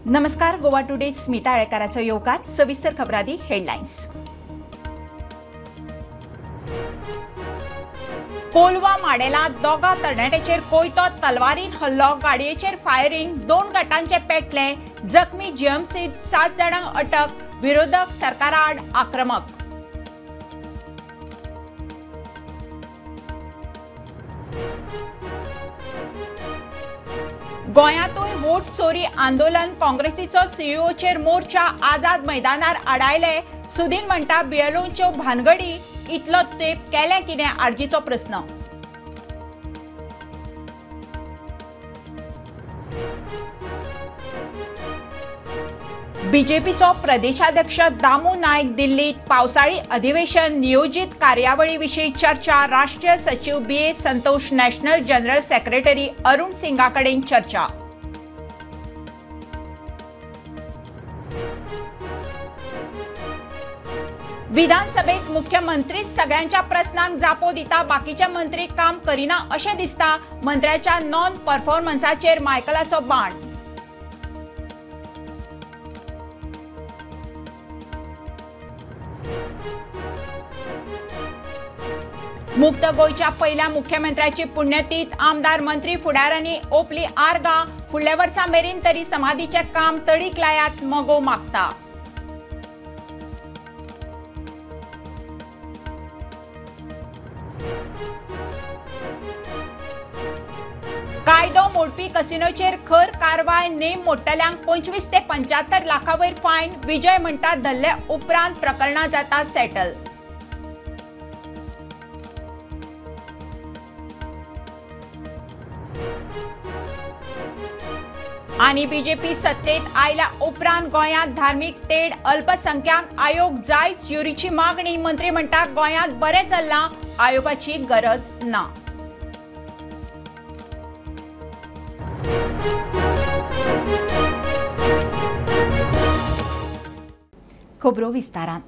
नमस्कार. गोवा टुडे स्मिता आळेकाराचो येवकार. सविस्तर खबरादी हेडलायन्स. कोलवा माडेला दोगा तरणाट्याचेर कोयतो तलवारीन हल्लो, गाडयेचेर फायरिंग, 2 गटांचे पेटले, जखमी जीएमसीत 7 जाणांक अटक, विरोधक सरकारा आड आक्रमक. गोंयांतूय वोट चोरी आंदोलन, काँग्रेसीचो सीईओचेर मोर्चा, आझाद मैदानार आडायले. सुदीन म्हणटा बीएलओच्यो भानगडी, इतलो तेंप केलें कितें आर्जीचो प्रस्न. बीजेपीचो प्रदेशाध्यक्ष दामू नायक दिल्लीत. पावसाळी अधिवेशन, नियोजित कार्यावळीविशीं चर्चा. राष्ट्रीय सचिव BA Santosh, national general secretary Arun सिंगाकडेन चर्चा. विधानसभेत मुख्यमंत्रीच सगळ्यांच्या प्रस्नांक जापो दिता, बाकीचे मंत्री काम करिना अशें दिसता. मंत्र्याच्या नॉन परफॉर्मन्साचेर मायकलाचो बाण. मुक्त गोयच्या पहिल्या मुख्यमंत्र्याची पुण्यतीथ. आमदार, मंत्री, फुडाऱ्यांनी ओपली आर्गां. फुडल्या वर्सा मेरेन तरी समाधीचे काम तडीक लायात, मोगो मागता. कायदो मोडपी कसिनोचेर खर कारवाय. नेम मोडटल्यांक 25 ते 75 लाखांवयर फायन. विजय म्हणटा धरले उपरांत प्रकरणां जाता सेटल. आनी बीजेपी सत्तेत आयल्या उपरांत गोंयांत धार्मीक तेड, अल्पसंख्याक आयोग जायच युरीची मागणी. मंत्री म्हणटा गोंयांत बरें चल्लां, आयोगाची गरज ना. खबरो विस्तारान.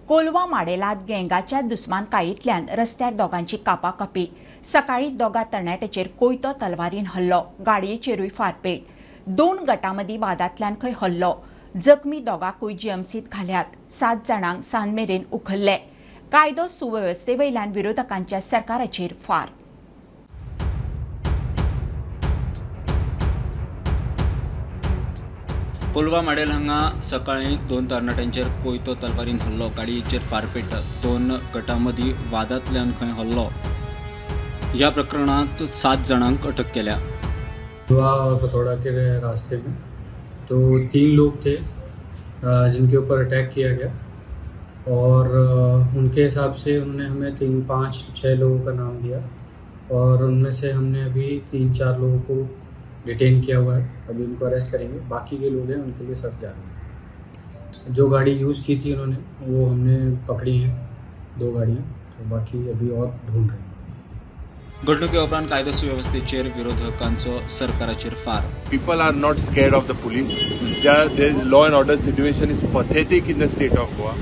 कोलवा माडेलात गँगाच्या दुस्मानकायेंतल्यान रस्त्यार दोगांची कापाकापी. सकाळी दोगा तरणाट्याचेर कोयतो तलवारीन हल्लो, गाडयेचेरूय फारपेट. 2 गटांमदीं वादांतल्यान खंय हल्लो. जखमी दोगांकूय जीएमसीत घाल्यात. 7 जाणांक सांज मेरेन उखल्ले. कायदो सुवेवस्थेवयल्यान विरोधकांच्या सरकाराचेर फार. कोलवा माडेल हांगा सकाळी 2 तरणाट्यांचेर कोयतो तलवारीन हल्लो, गाडयेचेर फारपेट. 2 गटांमदीं वादांतल्यान खंय हल्लो. ह्या प्रकरणात 7 जाणांक अटक केल्या. कथौड़ा के रास्ते में तो 3 लोग थे जिनके ऊपर अटैक किया गया और उनके हिसाब से उन्होंने हमें 3, 5, 6 लोगों का नाम दिया और उनमें से हमने अभी 3-4 लोगों को डिटेन किया हुआ है. अभी उनको अरेस्ट करेंगे. बाकी के लोग हैं उनके लिए सर्च जारी है. जो गाड़ी यूज़ की थी उन्होंने वो हमने पकड़ी हैं, 2 गाड़ियाँ. तो बाकी अभी और ढूंढ रहे हैं. घडणुके उपरांत कायदो सुवेवस्थेचेर विरोधकांचो सरकाराचेर फार. People are not scared of the police. The law and order situation is pathetic in the state of Goa.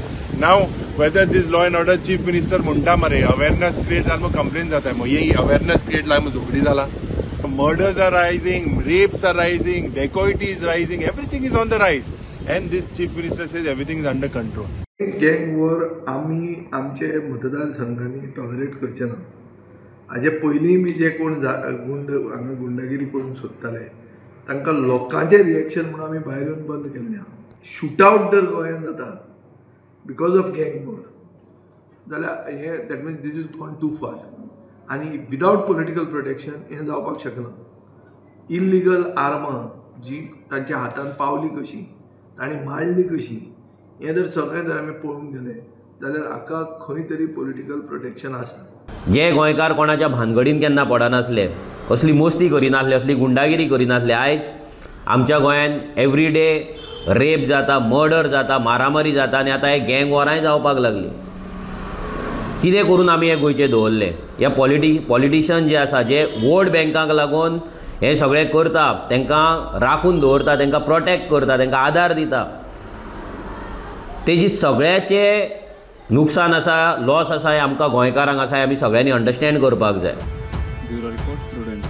Now, whether this law and order chief minister म्हणटा मरे awareness create जालो कंप्लेन जाता है. ये awareness create लाय झगडी जाला. Murders are rising, rapes are rising, dacoity is rising, everything is on the rise. And this chief minister says everything is under control. गँग war आम्ही आमचे मतदारसंघांनी टॉलरेट करचे ना. हाजे पयलीं बी जे कोण हांगा गुंडागिरी करून सोदताले तांकां लोकांचें रिएक्शन म्हणून आमी भायर येवन बंद केल्लें आहा. शूटआवट जर गोंयांत जाता बिकॉज ऑफ गँग वॉर जाल्यार हे that means this is gone too far. आनी विदावट पॉलिटिकल प्रोटेक्शन हें जावपाक शकना. इल्लिगल आर्मां जी तांच्या हातान पावली कशी तांणी मारली कशी हें जर सगळें जर आमी पळोवंक गेले जाल्यार हाका खंय तरी पॉलिटिकल प्रोटेक्शन आसा. जे गोंयकार कोणाच्या भानगडीन केन्ना पडनासले, असली मस्ती करिनासले, असली गुंडागिरी करिनासले, आयज आमच्या गोंयांत एवरी डे रेप जाता, मर्डर जाता, मारामारी जाता आनी आतां हे गँग वॉराय जावपाक लागली. कितें करून आमी हे गोंयचे दवरले? ह्या पॉलिटिशियन जे आसा जे वोट बँकाक लागून हे सगळें करता, तांकां राखून दवरता, तांकां प्रोटेक्ट करता, तांकां आदार दिता, तेजी सगळ्याचे नुकसान आसा, लॉस आसा, हे आमकां गोंयकारांक आसा, हे आमी सगळ्यांनी अंडरस्टँड करपाक जाय. Bureau report Prudent.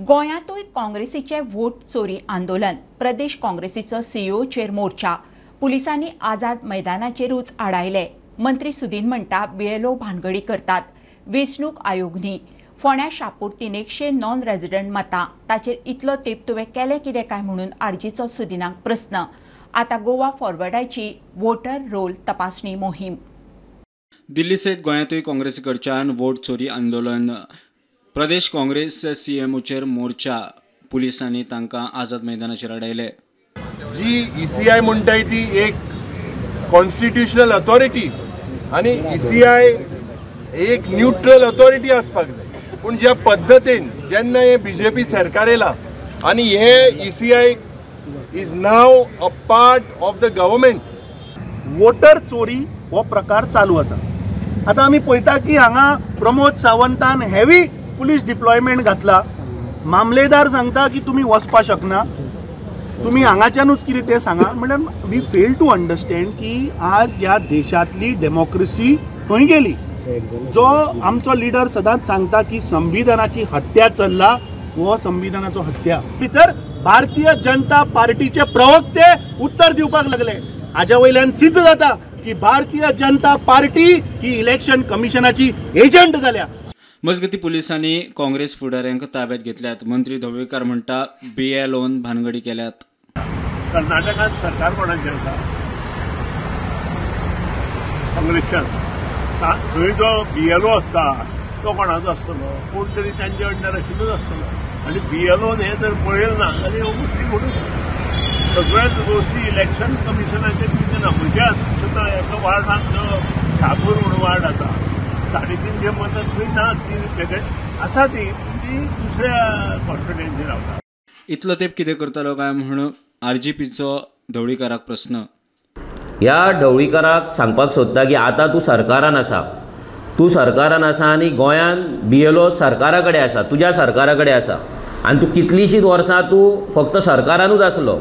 गोंयांतूय काँग्रेसीचे व्होट चोरी आंदोलन प्रदेश काँग्रेसीचो सीईओचेर मोर्चा पुलिसांनी आझाद मैदानाचेरूच आडायले मंत्री सुदीन म्हणटा बीएलओ भानगडी करतात वेंचणूक आयोग न्ही फोंड्या शापूर 300 नॉन रेजिडेंट मतां ताचेर इतलो तेंप तुवें केलें कितें काय म्हणून आरजीचो सुदीनाक प्रस्न आतां गोवा फॉरवर्डाची वोटर रोल तपासणी मोहीम दिल्ली सयत गोंयांतूय काँग्रेसी कडच्यान वोट चोरी आंदोलन प्रदेश काँग्रेस सीएमओचेर मोर्चा पुलिसांनी तांकां आझाद मैदानाचेर आडायले. जी ईसीआय म्हणटाय ती एक कॉन्स्टिट्युशनल अथॉरिटी आणि ईसीआय एक न्यूट्रल अथॉरिटी आसपाक जाय पूण ज्या पद्दतीन जेन्ना हे बीजेपी सरकार येला आणि हे ECI is now a part of the government. Voter चोरी हो प्रकार चालू आसा. आता आमी पळयता की हांगा प्रमोद सावंतान हेवी पुलीस डिप्लॉयमेंट घातला. मामलेदार सांगता की तुम्ही वचपाक शकना तुम्ही हांगाच्यानूच कितें तें सांगा. म्हळ्यार वी फेल टू अंडरस्टँड की आज ह्या देशातली डेमोक्रेसी खंय गेली. जो आमचो लिडर सदांच सांगता की संविधानाची हत्या चल्ला हो संविधानाचो हत्या भितर भारतीय जनता पार्टीचे प्रवक्ते उत्तर दिवपाक लागले. हाज्या वयल्यान सिद्ध जाता की भारतीय जनता पार्टी ही इलेक्शन कमिशनाची एजंट जाल्या. मजगती पुलिसांनी काँग्रेस फुडाऱ्यांक ताब्यात घेतल्यात. मंत्री ढवळीकर म्हणटा बीएलओन भानगडी केल्यात. कर्नाटकात सरकार कोणाचें आसा काँग्रेसच्या. थंय जो बीएलओ आसता तो कोणाचो आसतलो कोण तरी तांचे अंडर आशिल्लोच आसतलो. आनी बीएलओन हें जर पळयलें ना जाल्यार ह्यो गोश्टी म्हणून सगळ्याच गोश्टी इलेक्शन कमिशनाचेर दिसना. म्हज्या एका वार्डांत शापूर म्हणून वार्ड आसा 350 मतां थंय ना. ती आसा ती दुसऱ्या कॉन्फिडन्सीर रावता. इतलो तेंप कितें करतालो काय म्हणून आरजीपीचो ढवळीकाराक प्रस्न. ह्या ढवळीकाराक सांगपाक सोदता की आतां तूं सरकारान आसा आनी गोंयान बीएलओ सरकारा कडेन आसा तुज्या सरकारा कडेन आसा आनी तूं कितलींशींच वर्सां तूं फक्त सरकारानूच आसलो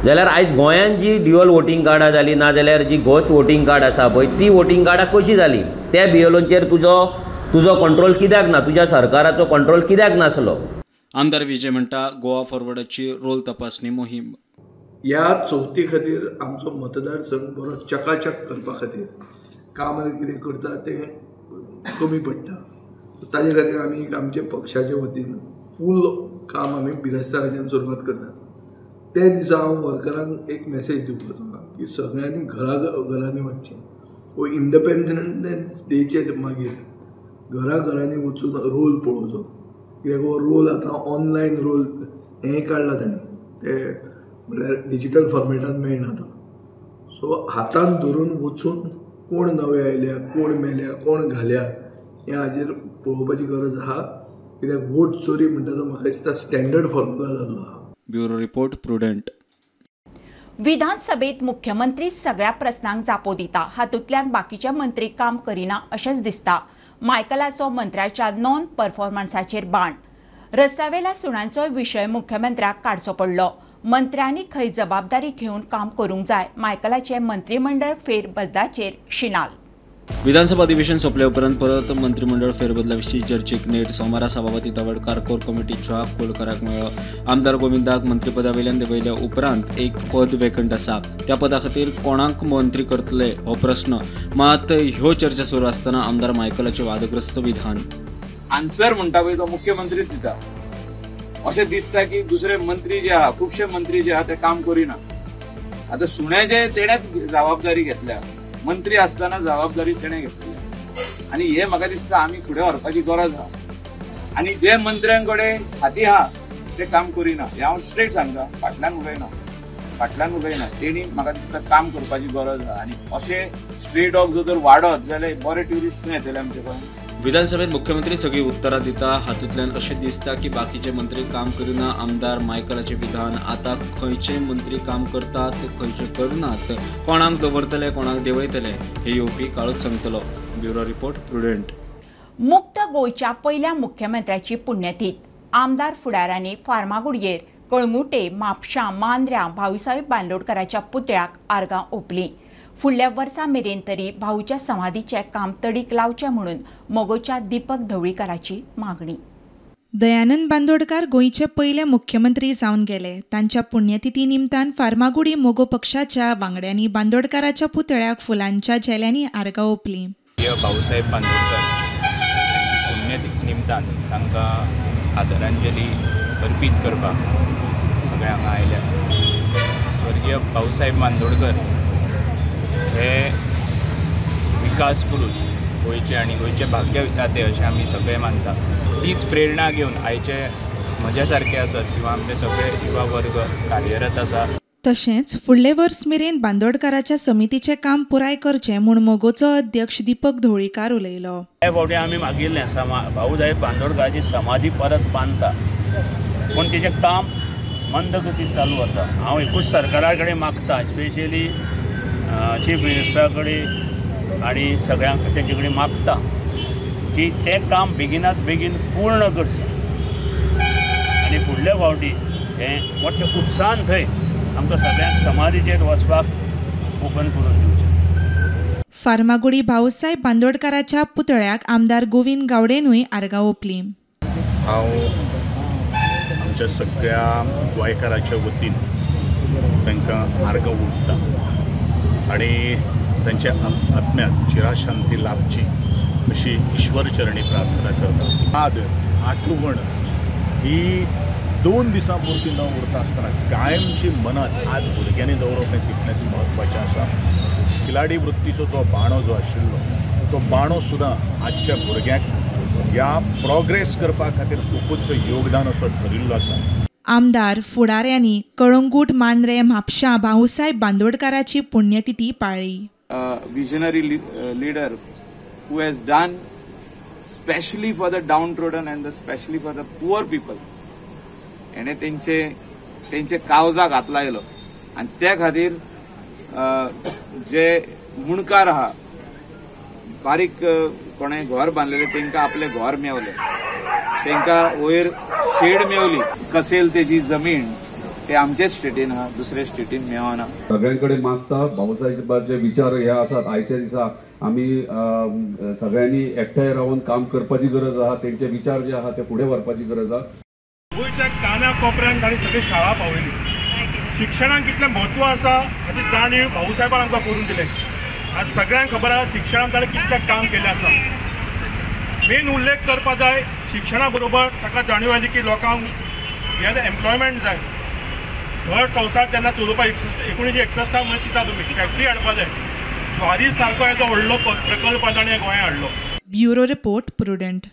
जाल्यार आयज गोंयान जी ड्युअल वोटींग कार्डां जाली ना जाल्यार जी घोस्ट वोटींग कार्ड आसा पळय ती वोटींग कार्डां कशी जाली त्या बीएलओचेर तुजो कंट्रोल कित्याक ना तुज्या सरकाराचो कंट्रोल कित्याक नासलो. आमदार विजय म्हणटा गोवा फॉरवर्डाची रोल तपासणी मोहीम. ह्या चवथी खातीर आमचो मतदारसंघ बरो चकाचक करपा खातीर काम कितें करता तें कमी पडटा. ताजे खातीर आमी आमच्या पक्षाच्या वतीन फूल काम आमी बिरेस्ताराच्यान सुरवात करतात. ते दिसा हांव वर्करांक एक मेसेज दिवपाचो की सगळ्यांनी घरांनी वचचें. वो इंडिपेंडन्स डेचे मागीर घरांनी वचून रोल पळोवचो कित्याक हो रोल आतां ऑनलायन रोल हें काडला ताणें ते म्हळ्यार डिजिटल फॉर्मेटान मेळना तो. सो हातान धरून वचून कोण नवे आयल्या कोण मेल्या कोण घाल्या हें हाजेर पळोवपाची गरज आहा कित्याक वोट चोरी म्हणटा तो म्हाका दिसता स्टँडर्ड फॉर्म्युला जाल्लो आहा. Bureau report prudent. विधानसभेत मुख्यमंत्री सगळ्या प्रस्नांक जापो दिता हातूंतल्यान बाकीचे मंत्री काम करिना अशेंच दिसता. मायकलाचो मंत्र्याच्या नॉन परफॉर्मन्साचेर बाण. रस्त्यावेल्या सुणांचो विशय मुख्यमंत्र्याक काडचो पडलो. मंत्र्यांनी खंय जबाबदारी घेवन काम करूंक जाय. मायकलाचे मंत्रिमंडळ फेरबदलाचेर शिनाल. विधानसभा अधिवेशन सोंपले उपरांत परत मंत्रिमंडळ फेरबदला विशीं चर्चेक नेट सोमारा सभापती तवडकार कोर कमिटीच्या कोलकाराक मेळ्ळो. आमदार गोविंदाक मंत्रीपदा वयल्यान देंवयल्या उपरांत एक पद वेकंट आसा. त्या पदा खातीर कोणाक मंत्री करतले हो प्रस्न. मात ह्यो चर्चा सुरू आसतना आमदार मायकलाचे वादग्रस्त विधान. आन्सर म्हणटा पळय तो मुख्यमंत्रीच दिता. अशें दिसता की दुसरे मंत्री जे आहा खुबशे मंत्री जे आहा ते काम करिना. आतां सुण्याचे तेणेच जबाबदारी घेतल्या. मंत्री असताना जबाबदारी तेणे घेतली आणि हे म्हाका दिसता आमी फुडें व्हरपाची गरज आहा. आनी जे मंत्र्यांकडे हाती आहा ते काम करिना. हे हांव स्ट्रेट सांगता. फाटल्यान उलयना तेणी म्हाका दिसता काम करपाची गरज आहा. आनी अशें स्ट्रेट ऑफ जर वाडत जाल्यार बरे ट्युरिस्ट खंय येतले आमचे गोंयांत. विधानसभेत मुख्यमंत्री सगळी उत्तरां दिता हातूंतल्यान अशें दिसता की बाकीचे मंत्री काम करिना. आमदार मायकलाचे विधान. आतां खंयचे मंत्री काम करतात खंयचे करनात कोणाक दवरतले कोणाक देंवयतले हे येवपी काळूच सांगतलो. Bureau report prudent. मुक्त गोंयच्या पहिल्या मुख्यमंत्र्याची पुण्यतीथ. आमदार फुडाऱ्यांनी फार्मागुडयेर कळंगुटे म्हापशां मांद्र्यां भाऊसाहेब बांदोडकराच्या पुतळ्याक आर्गां ओंपलीं. फुडल्या वर्सा मेरेन तरी भाऊच्या समाधीचे काम तडीक लावचे म्हणून मोगोच्या दीपक ढवळीकाराची मागणी. दयानंद बांदोडकार गोंयचे पयले मुख्यमंत्री जावन गेले. तांच्या पुण्यतिथी निमतान फार्मागुडी मोगो पक्षाच्या वांगड्यांनी बांदोडकाराच्या पुतळ्याक फुलांच्या झेल्यांनी आर्गां ओंपलीं. भाऊसाहेब बांदोडकर पुण्यतिथी निमतान तांकां आदरांजली अर्पीत करपाक सगळे हांगा आयल्या. स्वर्गीय भाऊसाहेब बांदोडकर हे विकास पुरूश गोंयचे आनी गोंयचे भाग्य विधाते अशें आमी सगळे मानता. तीच प्रेरणा घेवन आयचे म्हज्या सारके आसत किंवा आमचे सगळे युवा वर्ग कार्यरत आसा. तशेंच फुडले वर्स मेरेन बांदोडकाराच्या समितीचें काम पुराय करचें म्हूण मोगोचो अध्यक्ष दीपक ढवळीकार उलयलो. हे फावटी आमी मागिल्लें भाऊसाहेब बांदोडकाराची समाधी परत बांदता, पूण तेजें काम मंद गतीन चालू आसा. हांव एकूच सरकारा कडेन मागता, स्पेशली चीफ मिनिस्टरा कडेन आनी सगळ्यांक तेंचे कडेन मागता की तें काम बेगिनात बेगीन पूर्ण करचें आनी फुडल्या फावटी हें मोठ्या उत्साहान थंय आमकां सगळ्यांक समाधीचेर वचपाक ओपन करून दिवचें. फार्मागुडी भाऊसाहेब बांदोडकाराच्या पुतळ्याक आमदार गोविंद गावडेनूय आर्गां ओंपलीं. हांव आमच्या सगळ्या गोंयकाराच्या वतीन तांकां आर्गां ओंपता आनी तांच्या आत्म्याक चिराशांती लाभची अशी ईश्वर चरणी प्रार्थना करता. आठवण ही 2 दिसां पुरती न उरता आसतना कायमची मनात आज भुरग्यांनी दवरप हें तितलेंच म्हत्वाचें आसा. खिलाडी वृत्तीचो जो बाणो जो आशिल्लो तो बाणो सुद्दां आजच्या भुरग्यांक ह्या प्रोग्रेस करपा खातीर खूबच योगदान असो ठरिल्लो आसा. आमदार फुडाऱ्यांनी कळंगूट मांद्रे म्हापशां भाऊसाहेब बांदोडकाराची पुण्यतिथी पाळ्ळी. Visionary leader who has done specially for the downtrodden and especially for the poor people. याने तेंचे कावजा घातलायलो आणि त्या खातीर जे मुणकार आहा बारीक कोणे घर बांधलेले तेंकां आपले घर मेवले, तेंकां वयर शेड मेवली. कसेल तेजी जमीन ते आमचेच स्टेटीन आहा, दुसरे स्टेटीन मेवना. सगळ्यांकडे मागता भाऊसाहेबाचे विचार हे आसात. आयच्या दिसा आमी सगळ्यांनी एकठांय रावन काम करपाची गरज आहा. तेंचे विचार जे आहा ते फुडें व्हरपाची गरज आहा. गोंयच्या काना कोपऱ्यांत तांणी सगळी शाळा पावयली. शिक्षणाक कितलें म्हत्व आसा हाची जाणीव भाऊसाहेबान आमकां करून दिले. आज सगळ्यांक खबर आसा शिक्षणाक ताणें कितलें काम केलें आसा. मेन उल्लेख करपा जाय शिक्षणा बरोबर ताका जाणीव आयली की लोकांक हे एम्प्लॉयमेंट जाय. घर संवसार तेन्ना चलोवपाक 1961 म्हणून चिंता तुमी फॅक्टरी हाडपा जाय. स्वारी सारको येदो व्हडलो प्रकल्प ताणें गोंयांत हाडलो. Bureau report prudent.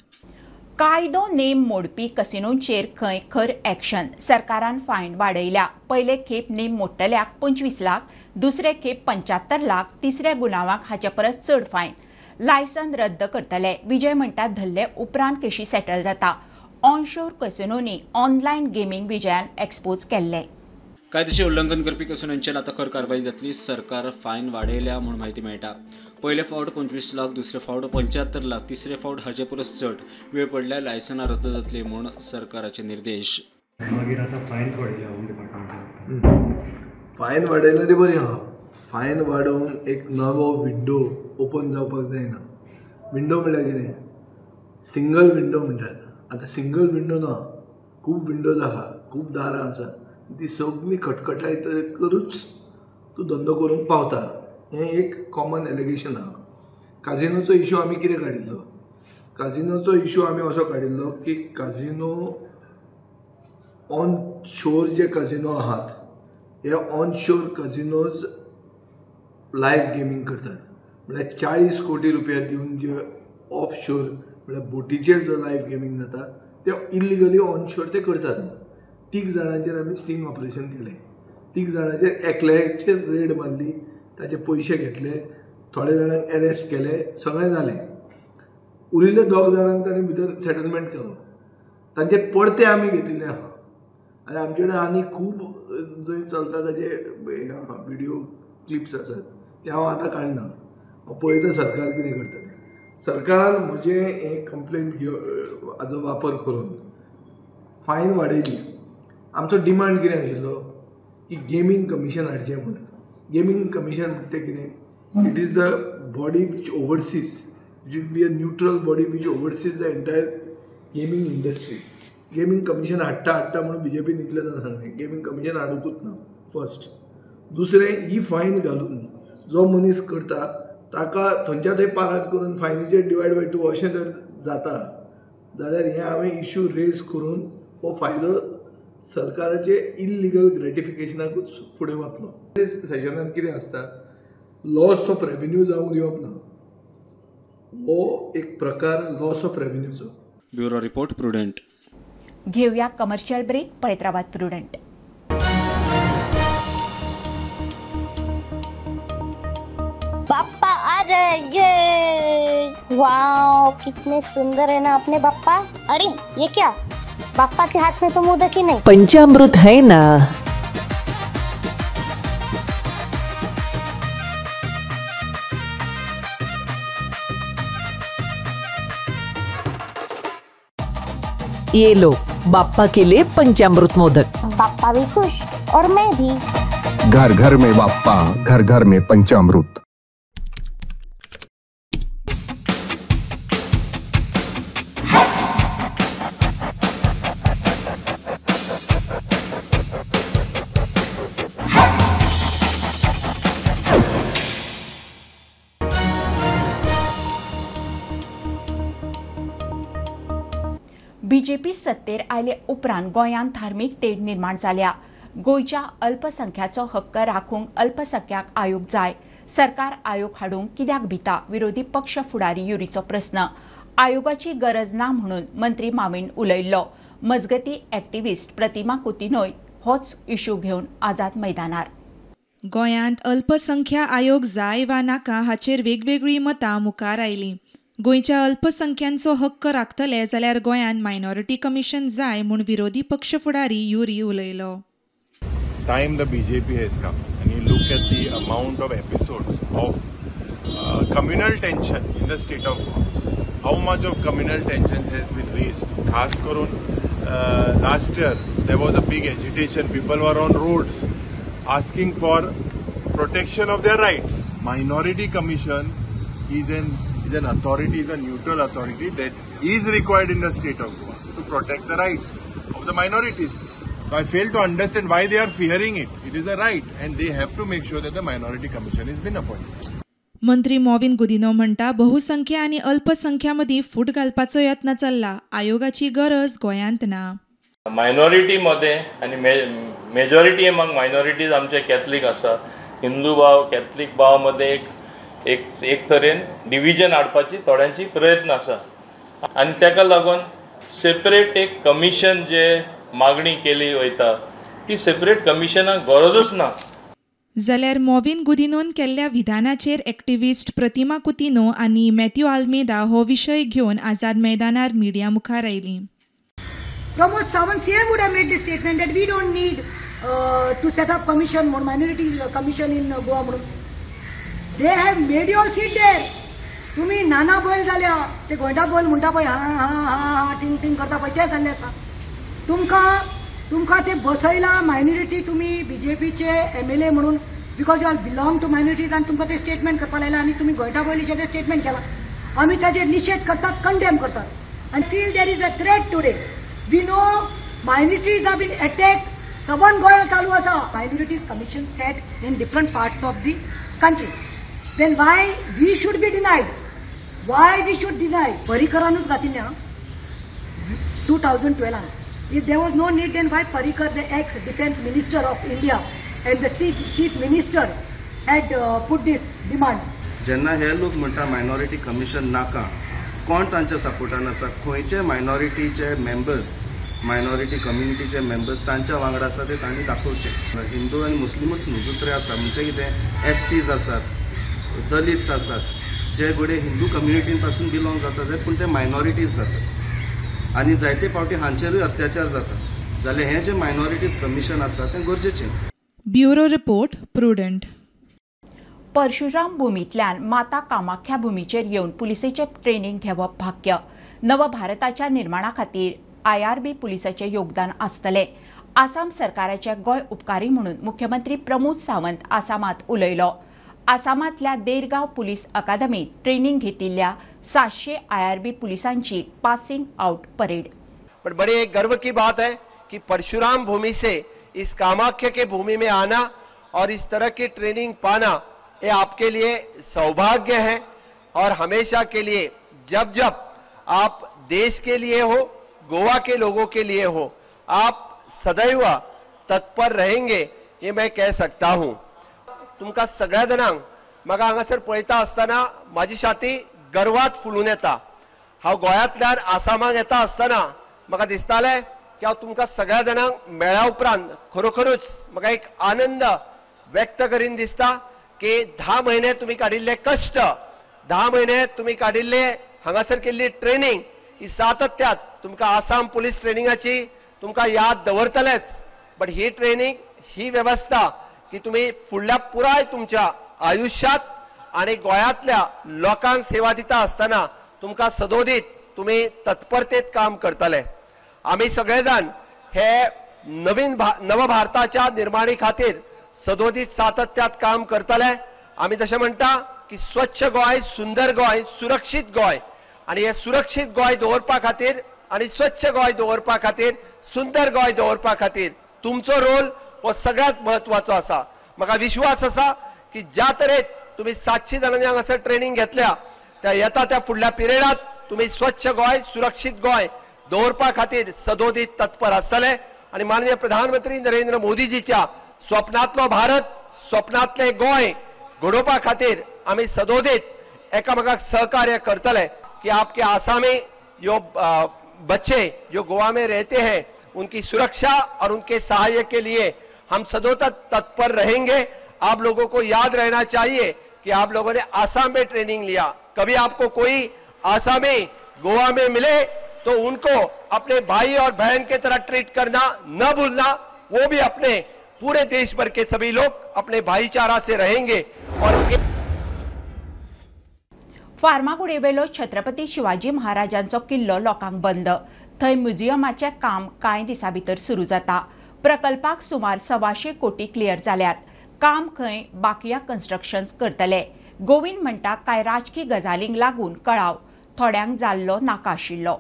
कायदो नेम मोडपी कसिनोंचेर खंय खर एक्शन. सरकारान फायन वाडयल्या. पयले खेप नेम मोडटल्याक 25 लाख, दुसरे खेप 75 लाख, तिसऱ्या गुन्यांवाक हाचे परस चड फायन. लायसन रद्द करतले. विजय म्हणटात धरले उपरांत केशी सेटल जाता. ऑनशोर कसिनोंनी ऑनलायन गेमींग विजयान एक्सपोज केल्ले. कायद्याचे उल्लंघन करपी कसिनोंचेर आतां खर कारवाई जातली. सरकार फायन वाडयल्या म्हूण म्हायती मेळटा. पयले फावट 25 लाख, दुसरे फावट 75 लाख, तिसरे फावट हाचे परस चड. वेळ पडल्यार लायसनां रद्द जातली म्हूण सरकाराचे निर्देश. मागीर आतां फायन वाडयल्या होम डिपार्टमेंटान. फायन वाडयल्या ती बरी आहा. फायन वाडोवन एक नवो विंडो ओपन जावपाक जायना. विंडो म्हणल्यार कितें? सिंगल विंडो म्हणटात. आतां सिंगल विंडो ना, खूब विंडोज आहा, खूब दारां आसा. ती सगळी खटखटाय करूच तूं धंदो करूंक पावता. हें एक कॉमन एलिगेशन आहा. काजिनोचो इशू आमी कितें काडिल्लो? काजिनोचो इशू आमी असो काडिल्लो की काजिनो ऑन शोर जे काजिनो आहात हे ऑन शोर काजिनोज लायव्ह गेमींग करतात. म्हळ्यार 40 कोटी रुपया दिवन जे ऑफ शोर म्हळ्यार बोटीचेर जो लायव्ह गेमींग जाता ते इल्लिगली ऑन शोर ते करतात. 3 जाणांचेर आमी स्टिंग ऑपरेशन केलें. 3 जाणांचेर एकल्याचेर रेड मारली, ताचे पयशे घेतले, थोडे जाणांक अरेस्ट केले, सगळें जालें. उरिल्ले 2 जाणांक ताणें भितर सेटलमेंट केलो. तांचे परते आमी घेतिल्ले आहा आनी आमचे कडेन आनी खूब जंय चलता ताजे व्हिडिओ क्लिप्स आसात ते हांव आतां काडना. हांव पळयता सरकार कितें करता तें. सरकारान म्हजें हें कंप्लेंट हाजो वापर करून फायन वाडयली. आमचो डिमांड कितें आशिल्लो की गेमींग कमिशन हाडचें म्हणून. गेमींग कमिशन म्हणटा कितें? It is the body which overseas, it will be a neutral body which overseas the entire gaming industry. Gaming commission हाडटा म्हणून BJPन इतलें सांगलें. गेमींग कमिशन हाडूंकूच ना फर्स्ट. दुसरें ही फायन घालून जो मनीस करता ताका थंयच्या थंय पारात करून फायनीचेर डिवायड बाय 2 अशें जर जाता जाल्यार हें हांवें इश्यू रेज करून हो फायदो सरकाराचे इल्लिगल ग्रेटिफिकेशनाकूच फुडें वतलो. सेशनान कितें आसता, लॉस ऑफ रेव्हेन्यू जावंक दिवप ना. हो एक प्रकार लॉस ऑफ रेव्हेन्यूचो. Bureau report Prudent. घेऊया कमर्शियल ब्रेक. पळयत रावात प्रुडंट. पापा आ रहे ये, वाओ कितने सुंदर है ना अपने पापा. अरे ये क्या, पापा के हाथ में तो मोदक ही नहीं. पंचामृत है ना. ये लो बाप्पा के लिए पंचामृत मोदक. पापा भी खुश और मैं भी. घर घर में बाप्पा, घर घर में पंचामृत. BJP सत्तेर आयले उपरांत गोंयांत धार्मीक तेड निर्माण जाल्या. गोंयच्या अल्पसंख्याचो हक्क राखूंक अल्पसंख्याक आयोग जाय. सरकार आयोग हाडूंक कित्याक भिता, विरोधी पक्ष फुडारी युरीचो प्रस्न. आयोगाची गरज ना म्हणून मंत्री माविन उलयल्लो. मजगती एक्टिव्हिस्ट प्रतिमा कुतिनोय होच इश्यू घेवन आझाद मैदानार. गोंयांत अल्पसंख्या आयोग जाय वा नाका हाचेर वेगवेगळी मतां मुखार आयलीं. गोंयच्या अल्पसंख्यांचो हक्क राखतले जाल्यार गोंयांत मायनॉरिटी कमिशन जाय म्हूण विरोधी पक्ष फुडारी युरी उलयलो. Time the BJP has come and you look at the amount of episodes of communal tension in the state of Goa. How much of communal tension has been raised? Khas karun last year there was a big agitation. People were on roads asking for protection of their rights. Minority Commission is an authority, is a neutral authority that is required in the state of Goa to protect the rights of the minorities. So I fail to understand why they are fearing it. It is a right and they have to make sure that the minority commission has been appointed. मंत्री मॉविन गुदिनो म्हणटा बहुसंख्या आनी अल्पसंख्या मदीं फूट घालपाचो यत्न चल्ला. आयोगाची गरज गोंयांत ना. मायनॉरिटी मध्ये आनी मेजॉरिटी अमंग मायनॉरिटीज आमचे कॅथलीक आसा. हिंदू भाव कॅथलीक भाव मध्ये एक तरेन डिविजन हाडपाची थोड्यांची प्रयत्न आसा आनी ताका लागून सेपरेट एक कमिशन जे मागणी केली वयता ती सेपरेट कमिशनाक गरजूच ना. जाल्यार मॉविन गुदिनोन केल्ल्या विधानाचेर एक्टिव्हिस्ट प्रतिमा कुतिनो आनी मॅथ्यू आल्मेदा हो विशय घेवन आझाद मैदानार मिडिया मुखार आयलीं. Pramod Sawant CM would have made this statement that we don't need to set up commission, minority commission in Goa. They have made you all sit there. तुम्ही नाना बैल जाल्या ते गोंयटा बैल म्हणटा पळय हा हा हा टिंग टिंग करता पळय ते जाल्ले आसा. तुमकां ते बसयला मायनॉरिटी तुम्ही BJPचे MLA म्हणून because you all belong to minorities आनी तुमकां ते स्टेटमेंट करपा लायला आनी तुमी गोंयटा बैलीचे ते स्टेटमेंट केला. आमी ताजेर निशेध करतात, कंडेम करतात आनी feel there is a threat today. We know minorities have been attacked. सबन गोंयांत चालू आसा. Minorities commission set in different parts of the country. Then why we should be denied? Why we should deny? पर्रीकरानूच घातिल्लें 2012. If there was no need, then why Parrikar, the ex-defense minister of India, and the chief minister had put this demand? जेन्ना हे लोक म्हणटा minority commission नाका, कोण तांच्या सपोर्टान आसा? खंयचे मायनॉरिटीचे मेंबर्स, मायनॉरिटी कम्युनिटीचे मेंबर्स तांच्या वांगडा आसा ते तांणी दाखोवचे. हिंदू आनी मुस्लिमूच न्हू, दुसरे आसा म्हणजे कितें STs आसात, दलित्स आसात, जे घोडे हिंदू कम्युनिटीन पासून बिलॉंग जातात पूण ते मायनॉरिटीज जातात आनी जायते फावटी हांचेरूय अत्याचार जातात. जाल्यार हें जें मायनॉरिटीज कमिशन आसा तें गरजेचें. Bureau report Prudent. परशुराम भूमींतल्यान माता कामाख्या भूमीचेर येवन पुलिसेचे ट्रेनिंग घेवप भाग्य. नव भारताच्या निर्माणा खातीर IRB पुलिसाचें योगदान आसतलें. आसाम सरकाराचे गोंय उपकारी म्हणून मुख्यमंत्री प्रमोद सावंत आसामात उलयलो. आसामांतल्या देरगांव पुलीस अकादमीत ट्रेनिंग घेतिल्ल्या 700 IRB पुलिसांची पासिंग आउट परेड। पर बड़ी एक गर्व की बात है कि परशुराम भूमि से इस कामाख्या के भूमि में आना और इस तरह की ट्रेनिंग पाना ये आपके लिए सौभाग्य है और हमेशा के लिए जब जब आप देश के लिए हो, गोवा के लोगों के लिए हो, आप सदैव तत्पर रहेंगे ये मैं कह सकता हूँ। तुमका सगळ्या जणांक म्हाका हांगासर पळयता आसतना म्हाजी छाती गर्वात फुलून येता। हांव गोंयांतल्यान आसामाक येता आसतना म्हाका दिसतालें की हांव तुमकां सगळ्या जाणांक मेळ्या उपरांत खरोखरूच म्हाका एक आनंद व्यक्त करीन दिसता की 10 महिने तुम्ही काडिल्ले कश्ट, 10 महिने तुम्ही काडिल्ले हांगासर केल्ली ट्रेनिंग ही सातत्यात तुमकां आसाम पुलीस ट्रेनिंगाची तुमकां याद दवरतलेच। बट ही ट्रेनिंग ही व्यवस्था की तुम्ही फुडल्या पुराय तुमच्या आयुष्यात आणि गोंयांतल्या लोकांक सेवा दिता आसतना तुमकां सदोदीत तुम्ही तत्परतेत काम करतले। आम्ही सगळे जाण हे नव भारताच्या निर्माणी खातीर सदोदीत सातत्यात काम करतले। आम्ही तशें म्हणटा की स्वच्छ गोंय, सुंदर गोंय, सुरक्षीत गोंय आणि हे सुरक्षीत गोंय दवरपा खातीर आणि स्वच्छ गोंय दवरपा खातीर, सुंदर गोंय दवरपा खातीर तुमचो रोल हो सगळ्यात महत्वाचो आसा। म्हाका विश्वास आसा की ज्या तरेन तुम्ही 700 जाणांनी हांगासर ट्रेनिंग घेतल्या त्या येता त्या फुडल्या पिरियडात तुम्ही स्वच्छ गोंय, सुरक्षीत गोंय दवरपा खातीर सदोदीत तत्पर आसतले आणि माननीय प्रधानमंत्री नरेंद्र मोदीजीच्या स्वप्नातलो भारत, स्वप्नातले गोंय घडोवपा खातीर आम्ही सदोदीत एकामेकाक सहकार्य करतले कि आपके आसामी जो बच्चे जो गोवा में रहते हैं उनकी सुरक्षा और उनके सहाय के लिए हम सदैव तत्पर रहेंगे। आप लोगों को याद रहना चाहिए कि आप लोगों ने आसाम में ट्रेनिंग लिया, कभी आपको कोई आसामी गोवा में मिले तो उनको अपने भाई और बहन के तरह ट्रीट करना न भूलना। वो भी अपने पूरे देश भर के सभी लोग अपने भाईचारा से रहेंगे। और फार्मागुडयेवेलो छत्रपती शिवाजी महाराजांचो किल्लो लोकांक बंद। थंय म्युझियमाचें काम कांय दिसां भितर सुरू जाता। प्रकल्पाक सुमार 125 कोटी क्लियर जाल्यात। काम खंय बाकिया कन्स्ट्रक्शन्स करतले। गोविंद म्हणटा कांय राजकी गजालींक लागून कळाव थोड्यांक जाल्लो नाका आशिल्लो।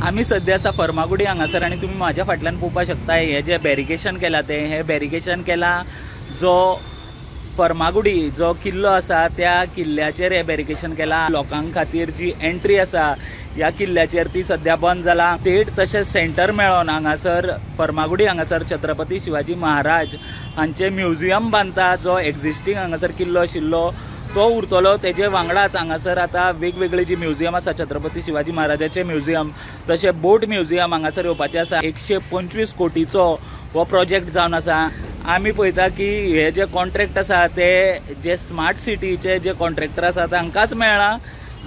आम्ही सध्या आसा फर्मागुडी हांगासर आणि तुम्ही माझ्या फाटल्यान पळोवपाक शकता हे जे बॅरिकेशन केला ते हे बॅरिकेशन केला जो फर्मागुडी जो किल्लो आसा त्या किल्ल्याचेर हे बॅरिकेशन केला। लोकांक खातीर जी एंट्री आसा ह्या किल्ल्याचेर ती सध्या बंद जाला। स्टेट तशेंच सेंटर मेळोन हांगासर फर्मागुडी हांगासर छत्रपती शिवाजी महाराज हांचे म्युझियम बांदता। जो एक्झिस्टींग हांगासर किल्लो आशिल्लो तो उरतलो। तेजे वांगडाच हांगासर आतां वेगवेगळी जी म्युझियम आसा छत्रपती शिवाजी महाराजाचें म्युझियम तशें बोट म्युझियम हांगासर येवपाचें आसा। 125 कोटीचो हो प्रोजेक्ट जावन आसा। आमी पळयता की हे जे कॉन्ट्रॅक्ट आसा ते जे स्मार्ट सिटीचे जे कॉन्ट्रॅक्टर आसा तांकांच मेळ्ळा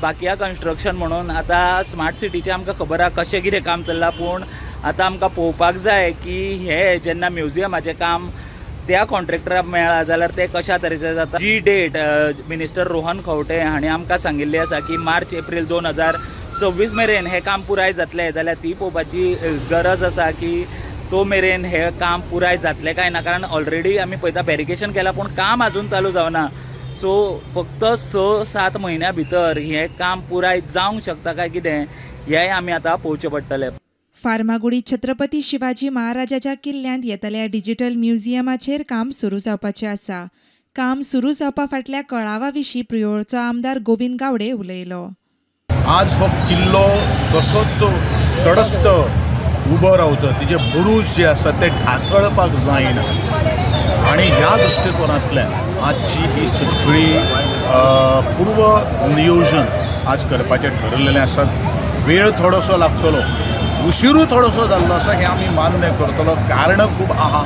बाकिया कन्स्ट्रक्शन म्हणून। आतां स्मार्ट सिटीचे आमकां खबर आहा कशें कितें काम चल्लां, पूण आतां आमकां पळोवपाक जाय की हे जेन्ना म्युझियमाचें काम त्या कॉन्ट्रॅक्टराक मेळ्ळा जाल्यार ते कशा तरेचे जाता। जी डेट मिनिस्टर रोहन खंवटे हांणी आमकां सांगिल्ली आसा की मार्च एप्रील 2026 मेरेन हे काम पुराय जातले, जाल्यार ती पळोवपाची गरज आसा की तो मेरेन हे काम पुराय जातले काय ना। कारण ऑलरेडी आमी पळयता बॅरिकेशन केला पूण काम अजून चालू जावना। सो फक्त 6-7 म्हयन्या भितर हे काम पुराय जावंक शकता काय कितें हें आमी आतां पळोवचें पडटलें। फार्मागुडी छत्रपती शिवाजी महाराजाच्या किल्ल्यांत येतल्या डिजिटल म्युझियमाचेर काम सुरू जावपाचें आसा। काम सुरू जावपा फाटल्या कळावा विशीं प्रियोळचो आमदार गोविंद गावडे उलयलो। आज हो किल्लो तसोच तडस्त उबो रावचो, तिचे बुरूज जे आसा ते ढासळपाक जायना आणि ह्या दृश्टिकोनांतल्यान आजची ही सगळी पूर्व नियोजन आज करपाचें ठरलेलें आसा। वेळ थोडोसो लागतलो, उशिरू थोडोसो जाल्लो आसा हें आमी मान्य करतलो। कारण खूब आहा,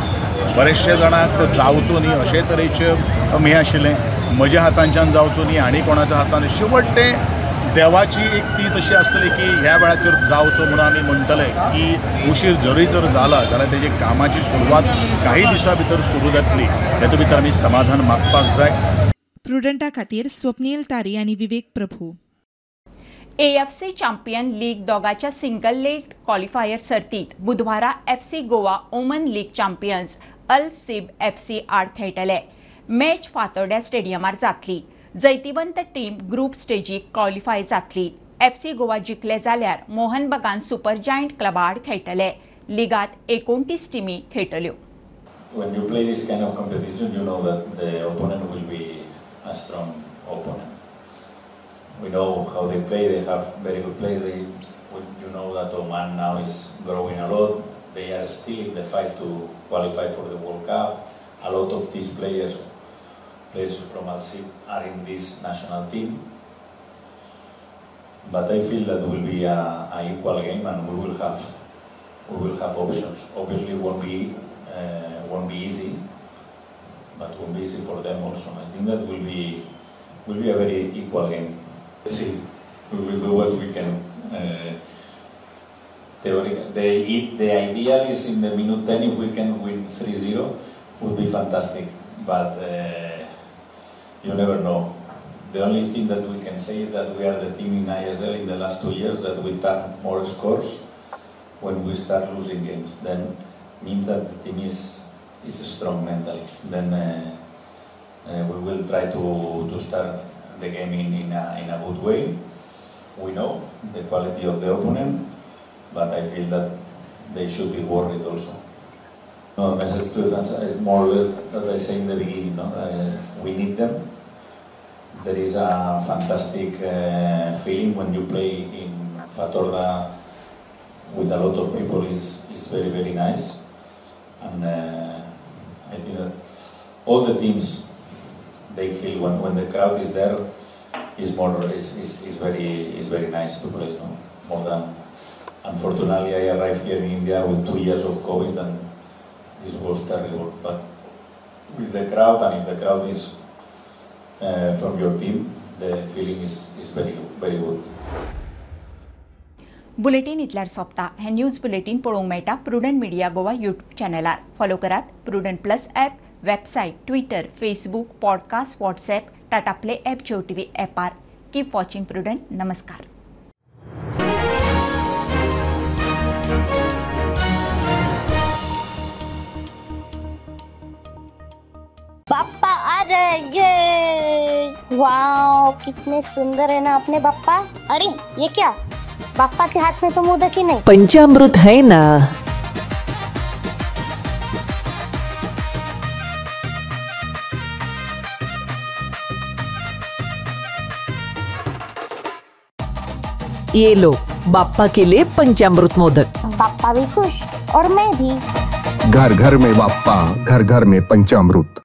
बरेचशे जाणांक जावचो न्ही अशे तरेचे हें आशिल्लें, म्हज्या हातांच्यान जावचो न्ही आनी कोणाच्या हातान। शेवटें देवाची एक ती तशी आसतली की ह्या वेळाचेर जावचो म्हणून आमी म्हणटले की उशीर जरी जर जाला जाल्यार तेजे कामाची सुरवात काही दिसां भितर सुरू जातली। हेतू भितर आमी समाधान मागपाक जाय। प्रुडंटा खातीर स्वप्नील तारी आनी Vivek Prabhu. AFC champion league दोगाच्या सिंगल लेग क्वॉलिफायर सर्तीत बुधवारा FC गोवा ओमन लीग चॅम्पियन्स अल सिब FC आड खेळटले। मॅच फातोड्या स्टेडियमार जातली. जैतिवंत टीम ग्रुप स्टेजीक क्वॉलिफाय जातली. FC गोवा जिखले जाल्यार मोहन बगान सुपर जायंट क्लबा आड खेळटले. लिगात 29 टीमी खेळटल्यो. When you play this kind of competition, you know that the opponent will be a strong opponent. We know how they play. They have very good players. You know that Oman now is growing a lot. They are still in the fight to qualify for the World Cup. A lot of these players from Al-Sib are in this national team. But I feel that will be an equal game, and we will have options. Obviously, it won't be easy, but won't be easy for them also. I think that will be a very equal game. See, we will do what we can. The ideal is in the minute 10 if we can win 3-0 would be fantastic, but you never know. The only thing that we can say is that we are the team in ISL in the last 2 years that we turn more scores when we start losing games. Then means that the team is strong mentally. Then we will try to start the game in a good way. We know the quality of the opponent, but I feel that they should be worried also. No, the message to the fans is more or less that I say in the beginning. No? We need them. There is a fantastic feeling when you play in Fatorda with a lot of people. Is very, very nice. And I think that all the teams, they feel when the crowd is there, is very nice to play. No? More than, unfortunately, I arrived here in India with 2 years of COVID, and this was terrible. But with the crowd, and if the crowd is from your team, the feeling is very, very good. Bulletin इतल्यार सोंपता. हे news bulletin पळोवंक मेळटा Prudent media Goa YouTube चॅनलार. Follow करात Prudent plus app, website, Twitter, Facebook, podcast, WhatsApp, Tata play app, Jio TV ॲपार. Keep watching Prudent. नमस्कार. पापा आ रहे हैं। वाओ कितने सुंदर है ना अपने पापा। अरे ये क्या, पापा के हाथ में तो मोदक ही नहीं। पंचामृत है ना। ये लो बाप्पा के लिए पंचामृत मोदक। पापा भी खुश और मैं भी। घर घर में बाप्पा, घर घर में पंचामृत।